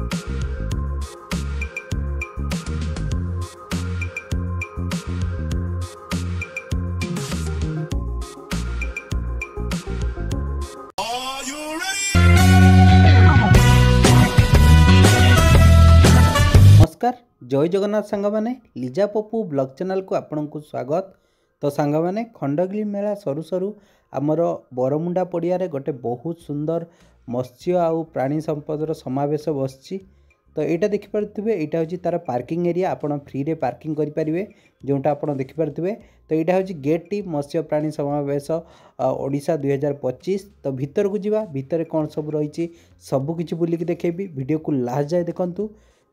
नमस्कार जय जगन्नाथ सांग मैंने लिजा पप्पू ब्लॉग चैनल को आपण को स्वागत। तो सांग मैंने खंडगिरी मेला सरू सरू आमर बरमुंडा पड़िया गोटे बहुत सुंदर मत्स्य आउ प्राणी संपदर समावेश बसची। तो यहाँ देखिपे यहाँ हूँ तार पार्किंग एरिया आपण फ्री रे पार्किंग करेंगे जोटा आप देखिपे। तो यहाँ हूँ गेट टी मत्स्य प्राणी समावेश ओडिशा 2025। तो भीतर को जीवा भितर कौन सब रही सबकि बुलिक देखेबी वीडियो को लास्ट जाए देखूँ।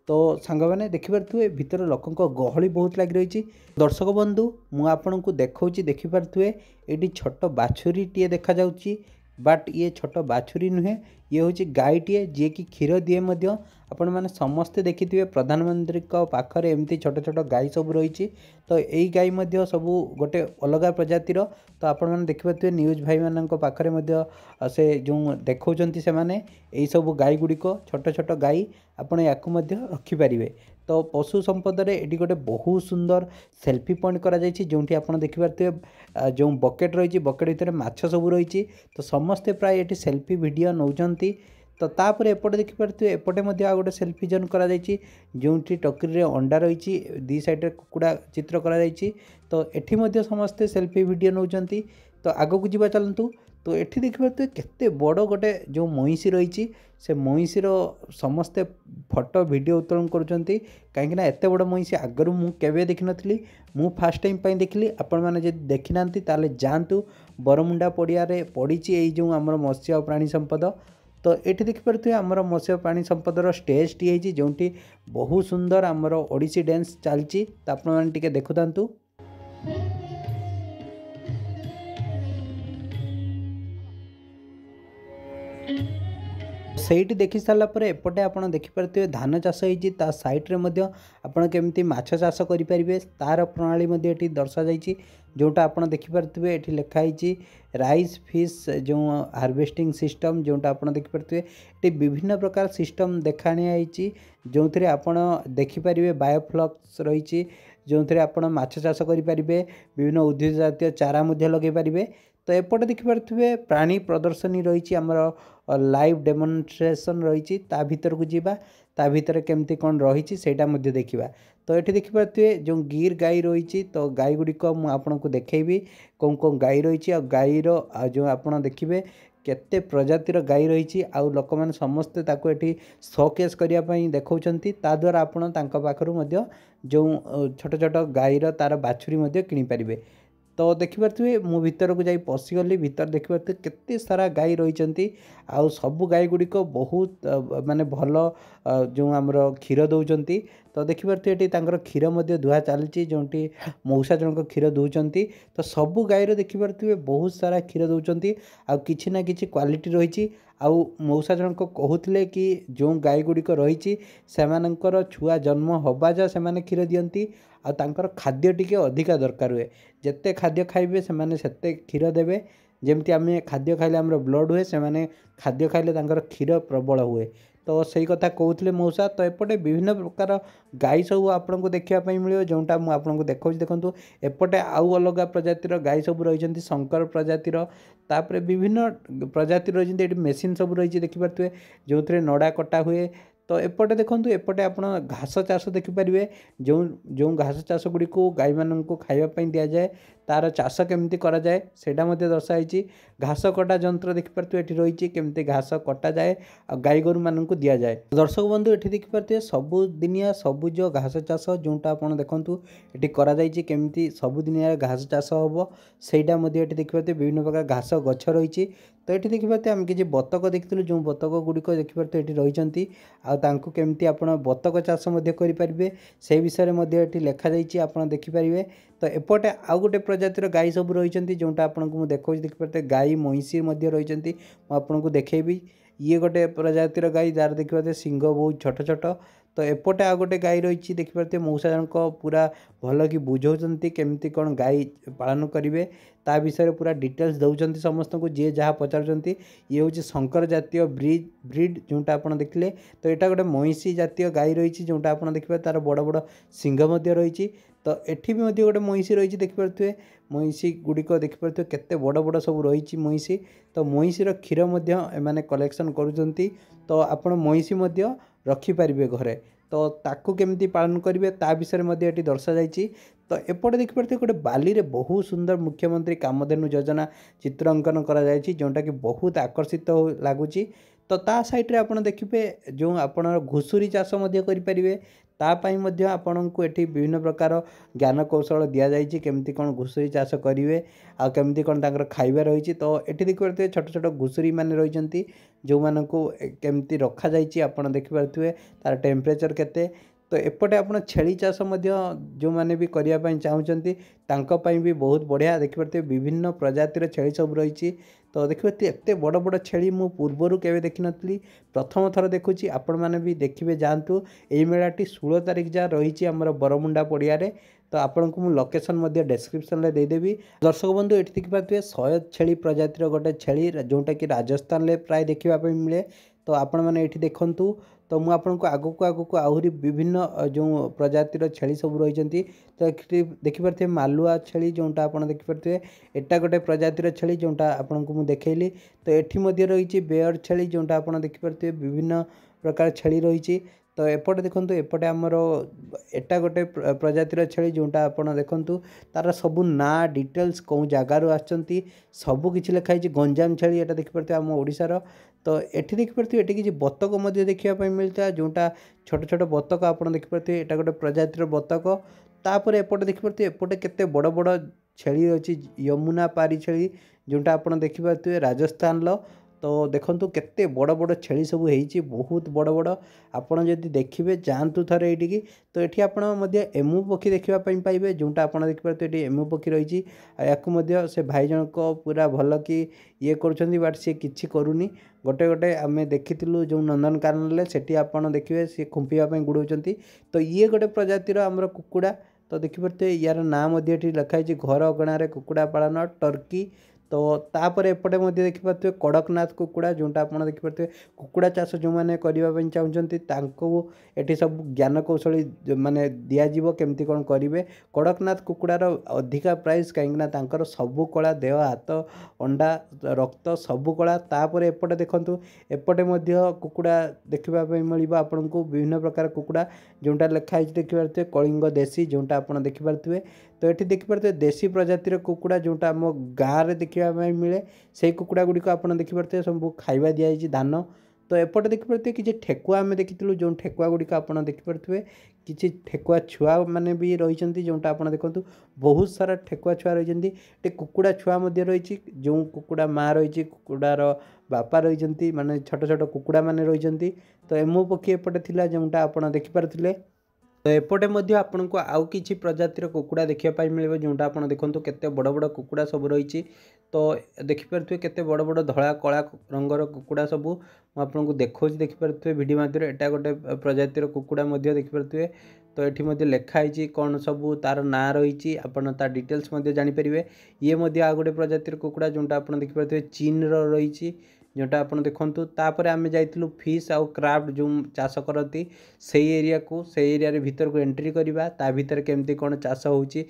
तो सांग मैंने देखिपे भीतर लोकों गहली बहुत लगी रही। दर्शक बंधु मुझे देखा देखिपे ये छोट बाछुरी टे देखा जाउची बट ये छोट बाछुरी नुहे ये हूँ गाईटे जी कि क्षीर दिए। आपण मैंने समस्ते देखिथे प्रधानमंत्री पाखरे एमती छोट छोट गाई सब रही। तो यही गाई सब गोटे अलग प्रजातिर। तो आपण मैंने देखिपे न्यूज भाई मान पाखे से जो देखा से मैंने यही सब गाई गुड़िक छोट छोट गाई आपण या रखिपारे। तो पशु संपद ये गोटे बहुत सुंदर सेल्फी पॉइंट करा जो आप देखिपे जो बकेट रही बकेट भितर माछ सब रही। तो समस्ते प्राय ये सेल्फी वीडियो नौकरी। तो तापर एपटे देखिपे एपटे आ गोटे सेल्फी जोन करा जो टोकरी अंडा रही दी साइड कुकुड़ा चित्र करा। तो एठी समस्ते सेल्फी वीडियो नौकरी। तो आग को जीवा चलतु। तो ये देखिपे केते बड़ गोटे जो महिषी रही से महिषीर समस्ते फोटो वीडियो उत्तोलन करुँच कहीं एत बड़ महिषी आगरू मुझे देखी नी मु फास्ट टाइम देखली। आपण मैंने जब देखी ना ताले जातु बरमुंडा पड़िया पड़ी यही जो आम मत्स्य और प्राणी संपद। तो ये देखिपे आमर मत्स्य प्राणी संपदर स्टेज टी है जो बहुत सुंदर आमर ओडिसी डांस चलती। तो आपण मैंने देखु था। सहीटी देखी सारापर एपटे आप देखिपे धान चाष होता सैड्रे आपड़ केमी माछ चाष करेंगे तार प्रणाली ये दर्शा जाइए जोटा आप देखिपे ये लिखाई राइस फिश जो हार्वेस्टिंग सिस्टम जोटा आप देखिपे ये विभिन्न प्रकार सिस्टम देखाई जो थे आप देखिपारे बायोफ्लक्स रही जो थे आप माछ चाष करेंगे विभिन्न उद्भिद जातीय चारा लगे पारे। तो एपटे देखिपे प्राणी प्रदर्शनी रही आमर लाइव डेमोन्स्ट्रेशन रही भीतर को जीवा ता भीतर केमती कौन रही सेटा देखा। तो ये देखिपे जो गिर गाई रही तो गाई गुड़िक मुझे देखी कौन कौन गाई रही गाईर जो आप देखिए केते प्रजातिर गाई रही आउ लोक मैंने समस्ते ये शोकेस करने देखा द्वारा आपण पाखु जो छोट छोट गाईर तार बाछुरी किनीपारे। तो देखिपे मु भीतर को जाई पशिगली भीतर देखिपे केते सारा गाई रही आउ सबु गाई गुड़िक बहुत माने भल जो आमर क्षीर दौरान। तो देखिपे ये क्षीर दुआ चलती जो मौसा जनक क्षीर दौरान। तो सबु गाईर देखिपे बहुत सारा क्षीर दौरान आउ किछि ना किछि क्वालिटी रही। आउ मौसा जनक कहते कि जो गाई गुड़िक रही से छुआ जन्म हवा जा से क्षीर दियंती आ तांकर खाद्य टिके अधिका दरकार हुए जिते खाद्य खाइबे से सेते क्षीर देवे जमती आम खाद्य खाइले आमर ब्लड हुए से खाद्य खाइले तांकर क्षीर प्रबल हुए। तो सही कथा कहते मौसा। तो एपटे विभिन्न प्रकार गाई सब आपको देखापी मिले जोटा मुझे देखा देखूँ एपटे आउ अलग प्रजातिर गाई सब रही शंकर प्रजातिर तापर विभिन्न प्रजातिर रही मेसीन सब रही देखिपे जो थे नड़ा कटा हुए। तो एपटे देखूँ एपटे आप घास चाष देखिपारे जो जो घास चाष गुड़ी को गाई मान खावाई दि जाए तार चाष केमती करा जाए सेटा दर्शाई घास कटा जंत्र देखिपे ये रही केमती घास कटा जाए आ गाई गोरु मान दि जाए। दर्शक बंधु ये देखिपे सबुदिनिया सबुज घास चाष जोटा आप देखूँ ये करमती सबुदिनिया घास चाष हम सहीटा ये देखिपे विभिन्न प्रकार घास गछ रही। तो ये देखिपे आम कि बतक देखी जो बतक गुड़िक देखिपे ये रही आउ केमती आप बतक चाष करेंगे से विषय में लिखाई आप देखिपारे। तो एपटे आउ गोटे प्रजातिर गाई सब रही जोटा आपको देखा देखिपे गाई महिषी रही आपको देखेबी ये गोटे प्रजातिर गाई जार देखिए सिंह बहुत छोट छोट। तो एपटे आ गोटे गाई रही देखिए मौसा जनक पूरा भल कि बुझाऊँच केमती कौन गाई पालन करेंगे ता विषय पूरा डिटेल्स दौरान समस्त को जी जहाँ पचार ये हूँ शंकर जातीय ब्रीड जोटा आप देखिले। तो यहाँ गोटे महिषी जातीय गाई रही जोटा आप देखिए तार बड़ बड़ सिंह रही। तो एठी भी गोटे महिषी रही देखिपे महिषी गुड़िक देखिपे केते बड़ बड़ सब रही महिषी। तो महिषीर क्षीर एमाने कलेक्शन करुँच। तो आपण महिषी रखिपारे घरे तो ताकू केमती पालन करेंगे ता विषय ये दर्शा जाइए। तो एपटे देखिपे गोटे बाली रे बहुत सुंदर मुख्यमंत्री कामधेनु योजना चित्रांकन करा जायछि जोटा कि बहुत आकर्षित लगुच। तो ता साइड रे आपण देखिए जो आप घुसुरी चाष करें तापाई आपण को एठी विभिन्न प्रकार ज्ञान कौशल दि जाइए केमती कौन घुसुरी चाष करेंगे आ केमती कौन तांकर खाइबा रही। तो एठी देखिए छोट छोट घुसुरी माने रही जो मानू केमती रखा जाइए आप देखिपे तार टेम्परेचर केते। तो एपटे आप छेली चाष जो मैंने भी करने चाहते तांको भी बहुत बढ़िया देखिए विभिन्न प्रजातिर छेली सब रही। तो देखिए एत बड़ बड़ छेली मु पूर्वर केवे देखी नी प्रथम थर देखुची आपण मैंने भी देखिए जातु यही मेलाटी 16 तारिख जहाँ रही आमर बरमुंडा पड़िया। तो आपन को लोकेशन डिस्क्रिप्शन में देदेवी। दर्शक बंधु ये देखिए 100 छेली प्रजातिर गोटे छेली जोटा कि राजस्थान में प्राय देखापी मिले। तो आपण मैंने ये देखूँ तो मुझे आगक आहरी विभिन्न जो प्रजातिर छेली सब रही। तो देखिपे मालुआ छेली जोटा आप देखिपे एटा गोटे प्रजातिर छेली जोटा आपन को मुझे देखली। तो ये रही बेयर छेली जोटा आप देखिपे विभिन्न प्रकार छेली रही। तो एपटे देखो एपटे आमर एटा गोटे प्रजातिर छेली जोटा आप देखु तार सबू ना डिटेल्स कौ जगार आसुँच सबकि लिखाई गंजाम छेली एटा देखिपे आम ओडिशार। तो एठी देखिपे ये किसी बतक देखापी मिलता है जोटा छोट छोट बतक आप देखिपे यहाँ गोटे प्रजातिर बतक। तापर एपटे देखिपे एपटे केते बड़ बड़ छेली अच्छी यमुना पारी छेली जोटा आप देखिपे राजस्थान। तो देखो केते बड़ बड़ छेली सब होती बहुत बड़ बड़ आपड़ जदि देखिए जातु थे ये। तो ये आप एमु पक्षी देखापी पाइबे जोटा आप देखिए ये एमु पक्षी रही या से भाई जनक पूरा भल कि ये कर सी कि करूनी गोटे गोटे आम देखी जो नंदनकानन से आप देखिए सी खुंपाई गुड़ाऊँ। तो ये गोटे प्रजातिर आमर कुकुड़ा। तो देखिपे यार नाम लिखाई घर अगणार कुकुड़ा पालन टर्की। तो तापर एपटे देखिपे कड़कनाथ कुकुड़ा जोटा आप देखिपे कुकुड़ा चाष जो मैंने करने चाहते ये सब ज्ञान कौशल माने दिज्व केमती कौन करेंगे। कड़कनाथ कुकुड़ार अधिका प्राइस कहीं सबू कला देह हाथ अंडा रक्त सबू कला। तापर एपटे देखूँ एपटे कुकुड़ा देखापी मिल आपन को विभिन्न प्रकार कुकुड़ा जोटा लिखाई देखिए कलिंग देशी जोटा आप देखिपे। तो ये देखिपे देशी प्रजातिर कुकुड़ा जोटा आम गाँव में देखा मिले से कुकुड़ा गुड़िक आप देखिपे सब खाଇବା दिखाई धान। तो एपटे देखिपे किसी ठेकुआ आम देखी जो ठेकुआ गुड़िक आप देखिपे किसी ठेकुआ छुआ मैंने भी रही जोटा आप देखो बहुत सारा ठेकुआ छुआ रही कुकुड़ा छुआ रही जो कुकुड़ा माँ रही कुकुड़ार बापा रही माने छोट छोट कुकुड़ा मैंने रही। तो एमु पक्षी एपटे थिला जोटा आप देखिपारे। तो एपटे आपन को आउ किछि प्रजातिर कुकुड़ा देखापी मिले जोटा आप देखो केते बड़ बड़ कुकुड़ा सब रही। तो देखिपे केते बड़ बड़ धला कला रंगर कुकुड़ा सबू मुझे देखा देखिपे वीडियो माध्यम एटा गोटे प्रजातिर कुकुड़ा देखिपे। तो ये लिखाई कौन सबू तार ना रही आपन तार डिटेल्स जानीपर। ये आ गोटे प्रजातिर कुकुड़ा जोटा आप देखिपे चीन रही जोटा आप देखु। तापर आम जाइलु फिश आउ क्राफ्ट जो चाष करती से एरिया को से एरिया भीतर को एंट्री करवा ता भीतर केमती कौन चाष होची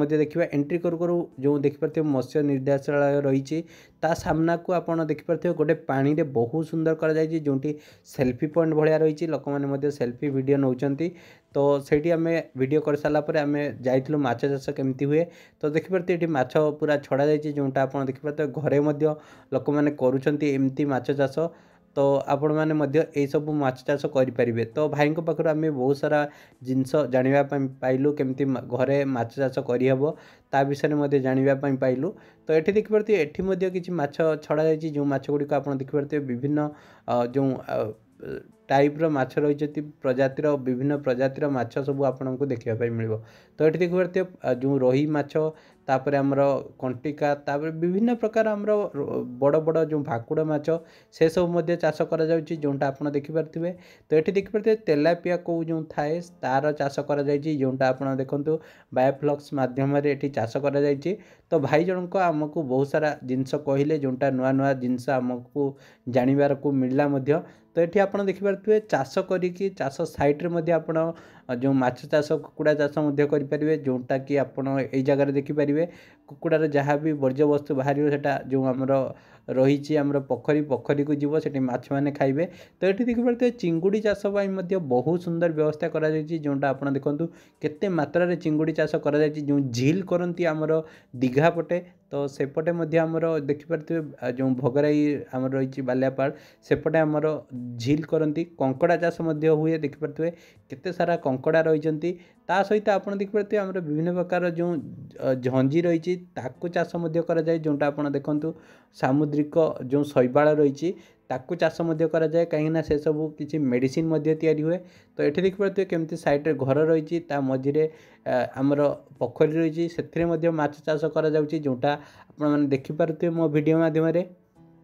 देखा एंट्री करू जो देखिपे मत्स्य निर्देशालय रही ता सामना को आप देखिपे गोटे पानी रे बहुत सुंदर कर जोटी सेल्फी पॉइंट भाया रही लोक मैंने सेल्फी वीडियो नौकरी। तो से आम वीडियो कर सारापर आम जाइलु माछ चाष केमती हुए। तो देखिपे ये माछ पूरा छड़ा जाइए जोटा आप देखिपे घरे लोक मैंने करुँच माछ चाष। तो आपण मैंने यही सब माछ चाष करें। तो भाई पाखर आम बहुत सारा जिनस जानापी पाइलु केमती घरे माछ चाष करहब ता विषय जानापी पाइलु। तो ये देखिपे ये किसी माछ छड़ा जाइए जो माछ गुड़िक आप देखिपे विभिन्न जो टाइप्र माछ रही प्रजातिर विभिन्न प्रजातिर माछ सब आपको देखापी मिल। तो ये देखिपे जो रोही माछ तापर आमर कंटिका तापर विभिन्न प्रकार आमर बड़ बड़ जो भाकुड़ माछ से सब चाष कर जोटा आप देखिपारे। तो ये देखिपारे तेलापिया कौ जो थाए तार चाष कर जोटा आप देखु बायोफ्लक्स मध्यम चाष कर। तो भाई जनक आमको बहुत सारा जिनस कहले जोटा नुआ नुआ जिनस आमको जानवर को मिलला। तो ये आप देखिपारे चाष करिकी चाष साइड्रे आप जो माछ चाष कुकुड़ा चाष करेंगे जोटा कि आपड़ ये जगार देखिपारे कुकुड़ार जहाँ भी वर्ज्यवस्तु बाहर सेटा जो आमर रही आमर पोखरी को जीव से माछ मैंने खाइबे। तो ये देखिपारे चिंगुड़ी चाष बहुत सुंदर व्यवस्था करा जोटा आप देखु केते मात्रा चिंगुड़ी चाष कर जो झील करती आमर दीघा पटे। तो सेपटे आमर देखिपारे जो भोगराई आमर रही बालियापाड़ सेपटे आमर झील करती कंकड़ा चाष हुए देखिपारे केते सारा कंकड़ा रही। ता सहित आप देखिपारे आमर विभिन्न प्रकार जो झंजी रही ताकू चाष कराए जोटा आप देखु सामुद्रिक जो शैवाल रही ताकू चाष कराए कहीं से सब किसी मेडिसिन तैयारी हुए। तो ये देखिपारे केमती साइड्रे घर रही मझे आमर पोखरी रही से माछ चाष कर जोटा आप देखिपारे मो वीडियो माध्यम।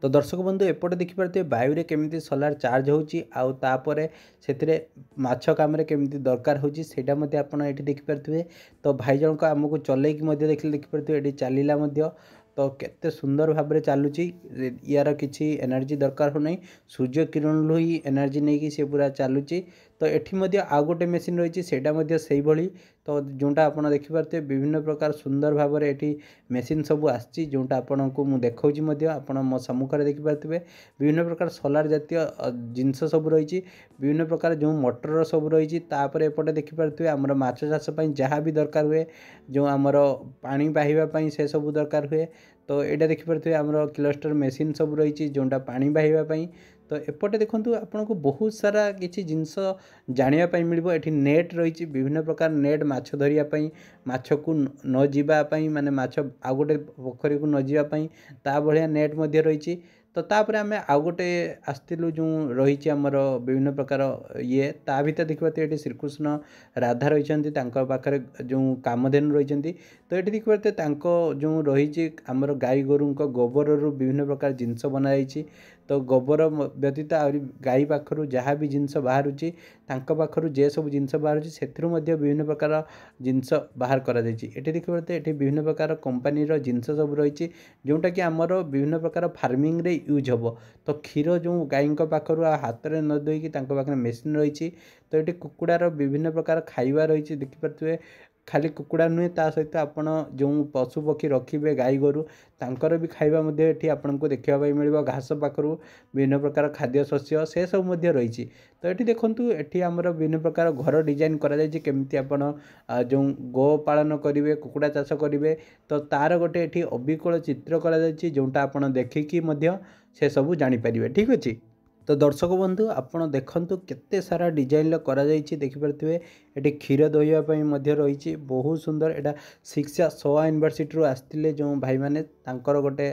तो दर्शक बंधु एपटे देखिपारे वायु केमी सोलार चार्ज होतापर से माछ कम केमी दरकार होटा आप देखिपारे। तो भाई जनक आमको चलैकी देखिपारे ये चलला तो केते सुंदर भाव में चलुची यार किसी एनर्जी दरकार हो नहीं सूर्य किरण ही एनर्जी नहीं कि सी पूरा चलुची। तो ये आउ गोटे मेसीन रही से भाई। तो जोटा आप देखिपारे विभिन्न प्रकार सुंदर भाव में ये मेसीन सब आसी जोटा आपन को मुझे देखा आप मो सम्मुखें देखिपारे विभिन्न प्रकार सोलार जातीय जिनस सब रही विभिन्न प्रकार जो मोटर सब रही। एपटे देखिपारे आमर माछ चाष जहाँ भी दरकार हुए जो आमर पानी बाहिबा से सब दरकार हुए। तो यहाँ देखिपारे आमर क्लस्टर मेसीन सब रही जोटा पानी बाहिबा। तो एपटे देखूँ आपन को बहुत सारा किसी जिनस जानापी मिल ये नेट रही विभिन्न प्रकार नेट माछ धरियापी माछ को न जावाई माने माछ आउ गोटे पोखरी को न जावाई ता भाया नेट रही। तो तापर आम आउ गोटे आसलु जो रही आमर विभिन्न प्रकार ये ता भर देखिए ये श्रीकृष्ण राधा रही पाखे जो कामधेनु रही। तो ये देखिए जो रही आमर गाई गोरु गोबर विभिन्न प्रकार जिनस बनाई। तो गोबर व्यतीत आ गाई पाखर जहाँ भी जिनस बाहर पाखर जे सब जिनस बाहर से विभिन्न प्रकार जिनस बाहर कर देखिए ये विभिन्न प्रकार कंपानी जिनस सब रही जोटा कि आमर विभिन्न प्रकार फार्मिंग रे यूज हम। तो क्षीर जो गाई पाखर हाथ में न धोईकी पाखे मेसीन रही। तो ये कुकुड़ार विभिन्न प्रकार खाइबा रही देखिपारे खाली कुकुड़ा नुहे ता सहित आपड़ जो पशु पक्षी रखिए गाई गोरु तांकर भी खाइबा ये आपन को देखा मिल घास पाखर विभिन्न प्रकार खाद्य शस्य से सब रही। तो ये देखूँ ये आमर विभिन्न प्रकार घर डिजाइन करमती आप जो गो पालन करेंगे कुकुड़ा चाष करेंगे। तो तार गोटे ये अविकल चित्र जोटा आप देखिकी से सब जानीपर ठीक अच्छे। तो दर्शक बंधु आपड़ देखु केते सारा डिजाइन देखिपारे ये क्षीर दोहवाई रही बहुत सुंदर। यहाँ शिक्षा सोआ यूनिवर्सिटी आसते जो भाई मैंने गोटे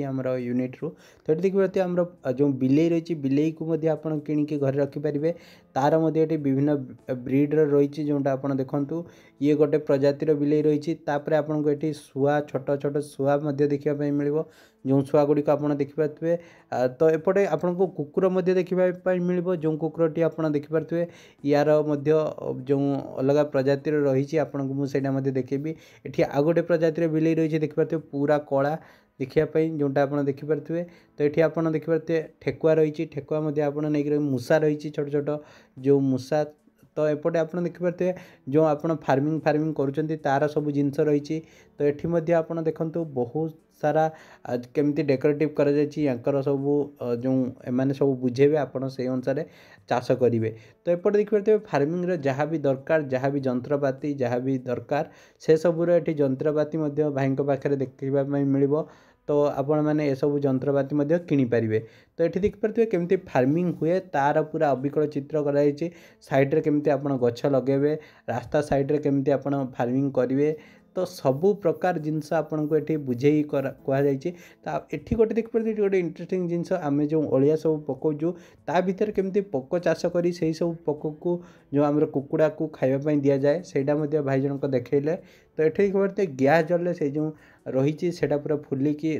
आमर यूनिट रु। तो ये देखिए आमर जो बिले रही बिले को आप किणिकी घर रखिपारे तार ये विभिन्न ब्रीड्र रही जोटा आप देखु ये गोटे प्रजातिर बिले रही। आपको ये शुआ छोट छोट शुआ देखा मिल जो शुआ गुड़िक आप देखिपारे। तो एपटे आपन को कुकुर देखा मिल जो कुकुरटी आप देखिपारे यार जो अलग प्रजातिर रही आपन को मुझे देखेबी। ये आउ गोटे प्रजातिर बिले रही देखिपारे पूरा कला देखापी जोटा आप देखिपारे। तो ये आप देखिपारे ठेकुआ रही ठेकुआ आप मूसा रही छोट छोट जो मूसा। तो एपटे आप देखिपारे जो आप फार्मिंग करुँच तार सब जिनस रही। तो ये आप देखु बहुत सारा केमती डेकोरेटिव कर सब जो एमाने सब बुझेबे आपन से अनुसार चाष करेंगे। तो एपटे देखिए फार्मिंग जहाँ भी दरकार जहाँ भी जंत्रपाति जहाँ भी दरकार से सबूर ये जंत्रपाति भाई पाखे देखा मिल। तो आपण मैंने ये सब जंत्रपाति किनीपारे। तो ये देखिपारे केमती फार्मिंग हुए तार पूरा अविकल चित्र कराई साइड्रे केमती आप गछ लगे रास्ता साइड्रे केमती आप फार्मिंग करेंगे तो सबु प्रकार जिनस आपको ये बुझे कहुई एठी गोटे देखिए गोटे इंटरेस्टिंग जिनस आम जो अलिया सब पकाचु ता भर केमती पोक चाष कर सब पोक को जो आम कुकुड़ा को खावाई दि जाए सेटा भाई जनक देखले। तो ये देखिए गैस जल्ले से जो रही सेटा पूरा फुलिकी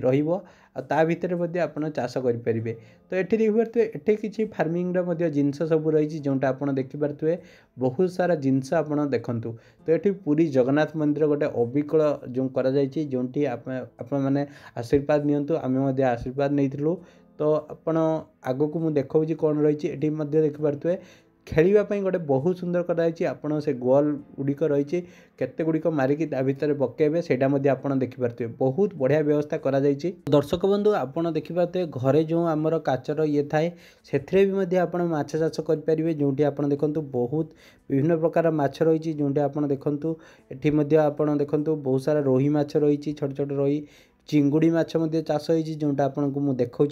ता भितर आप चाष करेंगे। तो ये देखिए ये किसी फार्मिंग जिनस सब रही जोटा आप देखिपे बहुत सारा जिनस आप देखु। तो ये पुरी जगन्नाथ मंदिर गोटे अविकल जो जोटी आप मैंने आशीर्वाद नियंतु आम आशीर्वाद नहीं। तो आपण आग को मुझे देखा कौन रही ये देखिपे खेलवाई गोटे बहुत सुंदर कराई आपड़ से गोल गुड़िक रही केते गुड़िक मारिकी भितर पकेबे सेटा आप देखिपे बहुत बढ़िया व्यवस्था करा जायछि। दर्शक बंधु आपड़ देखिपे घरे जो आमर काचर ये थाए से माछ चाष करेंगे जोटी आप देखु बहुत विभिन्न प्रकार माछ रही जोटी आप देखु ये आप देखु बहुत सारा रोही माछ रही छोट छोट रोही चिंगुड़ी माछ चाष होती जोटा आपको मुझे देखा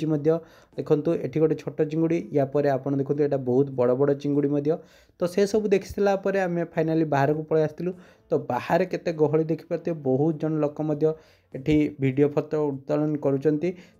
देखो ये गोटे छोट चिंगुड़ी या पर आप देखो यहाँ बहुत बड़ बड़ चिंगुड़ी तो से सब देखी सारापर आम फाइनाली बाहर को पलि आसलु। तो बाहर केते गहली देखिपे बहुत जन लोक एठी वीडियो फोटो उत्तोलन करुँच।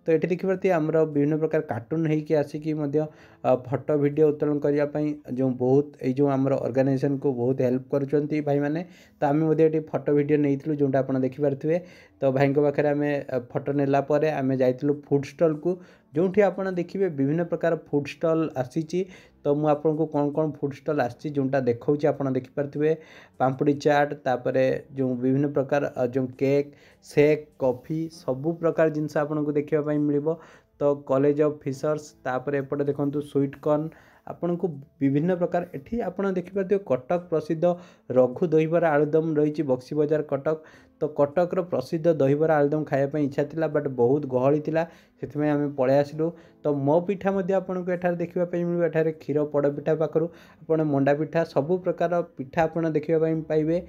तो ये देखिपे आमर विभिन्न प्रकार कार्टून होगी आसिकी फोटो वीडियो उत्तोलन करने जो बहुत ये आमर ऑर्गेनाइजेशन को बहुत हेल्प करुँच भाई मैंने। तो आम ये फोटो वीडियो नहीं जोटा आप देखिपे। तो भाई पाखे आम फोटो नेलापर आम जाइलु फूड स्टॉल को जोठी आप देखिए विभिन्न प्रकार फूड स्टॉल आसी। तो मुझे आपको कौन कौन फूड स्टॉल आसी जोटा देखा आप देखिपे पांपड़ी चाट तापर जो विभिन्न प्रकार जो केक शेक कॉफी सबू प्रकार जिनस आपको देखापी मिल। तो कॉलेज ऑफ फिशर्स तापर एपटे देखो स्वीट कॉर्न आपन को विभिन्न प्रकार एठी आप देखिपे कटक प्रसिद्ध रघु दहीबरा आलुदम रही बक्सी बजार कटक। तो कटक प्रसिद्ध दहीबरा आलुदम खायापी इच्छा था बट बहुत गहली था से आम पलि आसलु। तो मो पिठा आपको एठार देखा मिले एठार क्षीर पड़पिठा पाखु आप मंडा पिठा सबू प्रकार पिठा आप देखा पाइबे।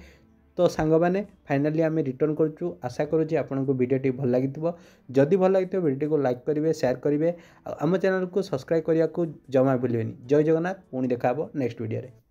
तो सांग मैंने फाइनाली आम रिटर्न करुँ आशा करुँच आपको वीडियोटी भल लगी जदि भल लगी वीडियो को लाइक करेंगे शेयर करेंगे आम चैनल को सब्सक्राइब करने को जमा भूलें। जय जगन्नाथ पुणी देखा नेक्स्ट वीडियो।